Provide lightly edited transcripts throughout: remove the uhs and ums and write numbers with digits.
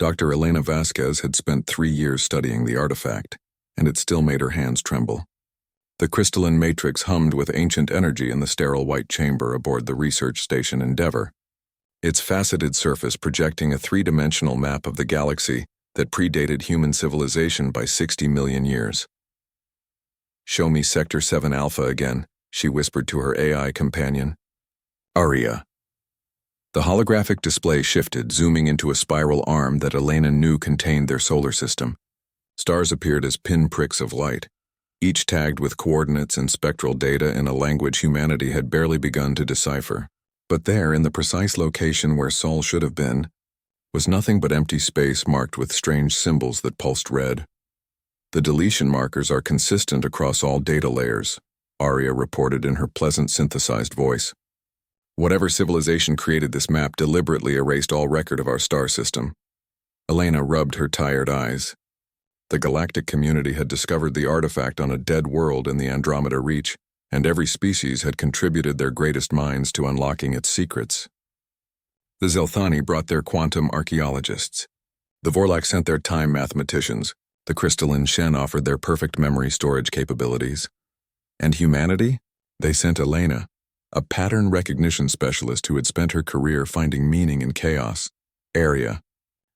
Dr. Elena Vasquez had spent 3 years studying the artifact, and it still made her hands tremble. The crystalline matrix hummed with ancient energy in the sterile white chamber aboard the research station Endeavour, its faceted surface projecting a three-dimensional map of the galaxy that predated human civilization by 60 million years. "Show me Sector 7 Alpha again," she whispered to her AI companion. "Aria." The holographic display shifted, zooming into a spiral arm that Elena knew contained their solar system. Stars appeared as pinpricks of light, each tagged with coordinates and spectral data in a language humanity had barely begun to decipher. But there, in the precise location where Sol should have been, was nothing but empty space marked with strange symbols that pulsed red. "The deletion markers are consistent across all data layers," Aria reported in her pleasant synthesized voice. "Whatever civilization created this map deliberately erased all record of our star system." Elena rubbed her tired eyes. The galactic community had discovered the artifact on a dead world in the Andromeda Reach, and every species had contributed their greatest minds to unlocking its secrets. The Zelthani brought their quantum archaeologists. The Vorlak sent their time mathematicians. The crystalline Shen offered their perfect memory storage capabilities. And humanity? They sent Elena, a pattern recognition specialist who had spent her career finding meaning in chaos. Aria.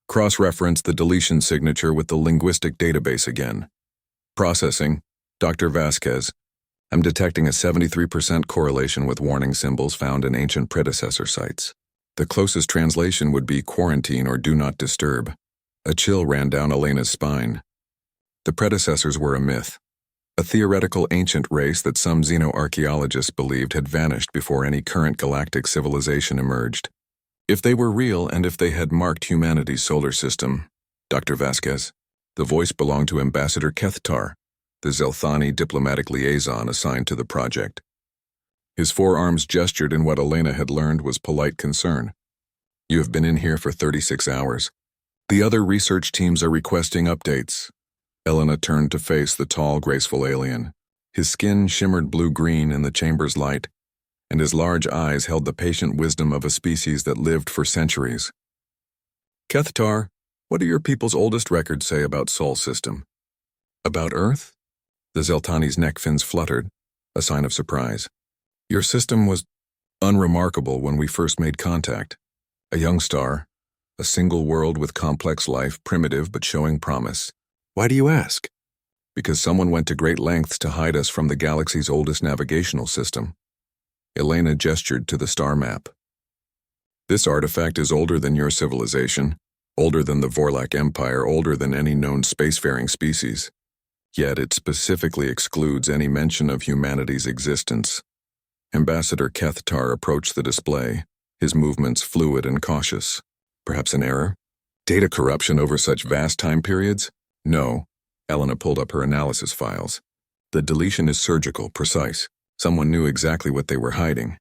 Cross-reference the deletion signature with the linguistic database again. Processing. Dr. Vasquez. I'm detecting a 73% correlation with warning symbols found in ancient predecessor sites. The closest translation would be quarantine or do not disturb. A chill ran down Elena's spine. The predecessors were a myth, a theoretical ancient race that some xenoarchaeologists believed had vanished before any current galactic civilization emerged. If they were real and if they had marked humanity's solar system, Dr. Vasquez, the voice belonged to Ambassador Kethtar, the Zelthani diplomatic liaison assigned to the project. His forearms gestured in what Elena had learned was polite concern. "You have been in here for 36 hours. The other research teams are requesting updates." Elena turned to face the tall, graceful alien. His skin shimmered blue-green in the chamber's light, and his large eyes held the patient wisdom of a species that lived for centuries. "Kethtar, what do your people's oldest records say about Sol system?" "About Earth?" The Zeltani's neck fins fluttered, a sign of surprise. "Your system was unremarkable when we first made contact. A young star, a single world with complex life, primitive but showing promise. Why do you ask?" "Because someone went to great lengths to hide us from the galaxy's oldest navigational system." Elena gestured to the star map. "This artifact is older than your civilization, older than the Vorlak Empire, older than any known spacefaring species. Yet it specifically excludes any mention of humanity's existence." Ambassador Kethtar approached the display, his movements fluid and cautious. "Perhaps an error? Data corruption over such vast time periods?" "No." Elena pulled up her analysis files. "The deletion is surgical, precise. Someone knew exactly what they were hiding."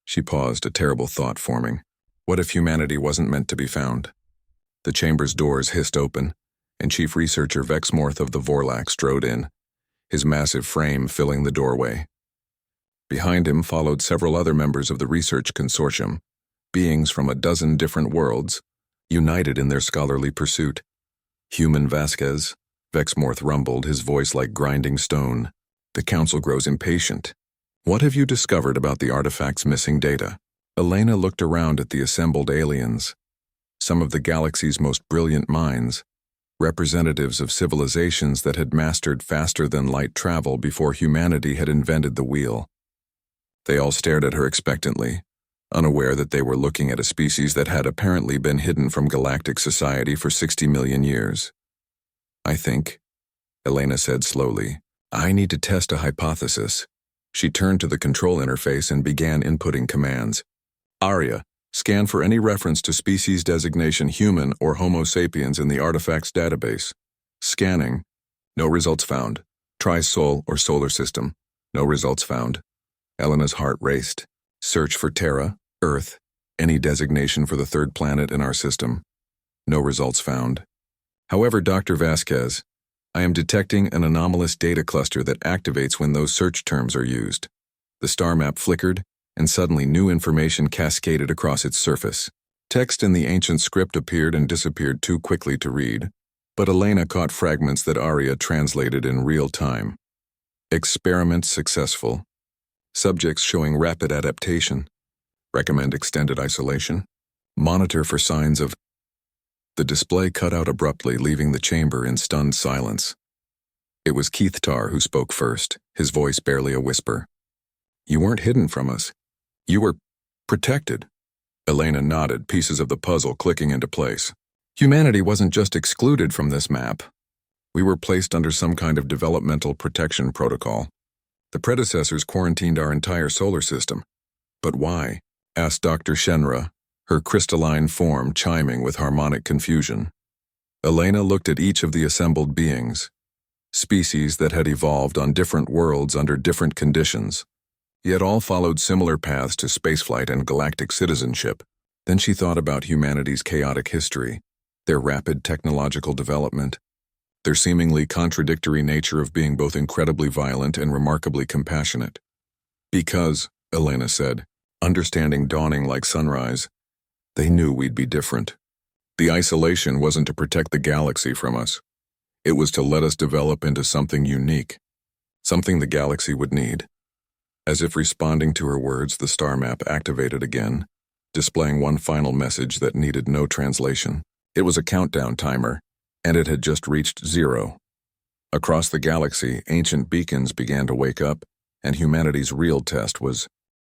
She paused, a terrible thought forming. What if humanity wasn't meant to be found? The chamber's doors hissed open, and Chief Researcher Vexmorth of the Vorlak strode in, his massive frame filling the doorway. Behind him followed several other members of the research consortium, beings from a dozen different worlds, united in their scholarly pursuit. "Human Vasquez," Vexmorth rumbled, his voice like grinding stone. "The council grows impatient. What have you discovered about the artifact's missing data?" Elena looked around at the assembled aliens, some of the galaxy's most brilliant minds, representatives of civilizations that had mastered faster-than-light travel before humanity had invented the wheel. They all stared at her expectantly, unaware that they were looking at a species that had apparently been hidden from galactic society for 60 million years. "I think," Elena said slowly, "I need to test a hypothesis." She turned to the control interface and began inputting commands. "Aria, scan for any reference to species designation human or Homo sapiens in the artifact's database." Scanning. "No results found. Try Sol or solar system." "No results found." Elena's heart raced. "Search for Terra, Earth, any designation for the third planet in our system." "No results found." "However, Dr. Vasquez, I am detecting an anomalous data cluster that activates when those search terms are used." The star map flickered, and suddenly new information cascaded across its surface. Text in the ancient script appeared and disappeared too quickly to read, but Elena caught fragments that Arya translated in real time. Experiment successful. Subjects showing rapid adaptation. Recommend extended isolation. Monitor for signs of... The display cut out abruptly, leaving the chamber in stunned silence. It was Keith Tar who spoke first, his voice barely a whisper. You weren't hidden from us. You were protected. Elena nodded, pieces of the puzzle clicking into place. Humanity wasn't just excluded from this map. We were placed under some kind of developmental protection protocol. The predecessors quarantined our entire solar system. But why? Asked Dr. Shenra, her crystalline form chiming with harmonic confusion. Elena looked at each of the assembled beings, species that had evolved on different worlds under different conditions, yet all followed similar paths to spaceflight and galactic citizenship. Then she thought about humanity's chaotic history, their rapid technological development, their seemingly contradictory nature of being both incredibly violent and remarkably compassionate. Because, Elena said, understanding dawning like sunrise, they knew we'd be different. The isolation wasn't to protect the galaxy from us. It was to let us develop into something unique, something the galaxy would need. As if responding to her words, the star map activated again, displaying one final message that needed no translation. It was a countdown timer, and it had just reached 0. Across the galaxy, ancient beacons began to wake up, and humanity's real test was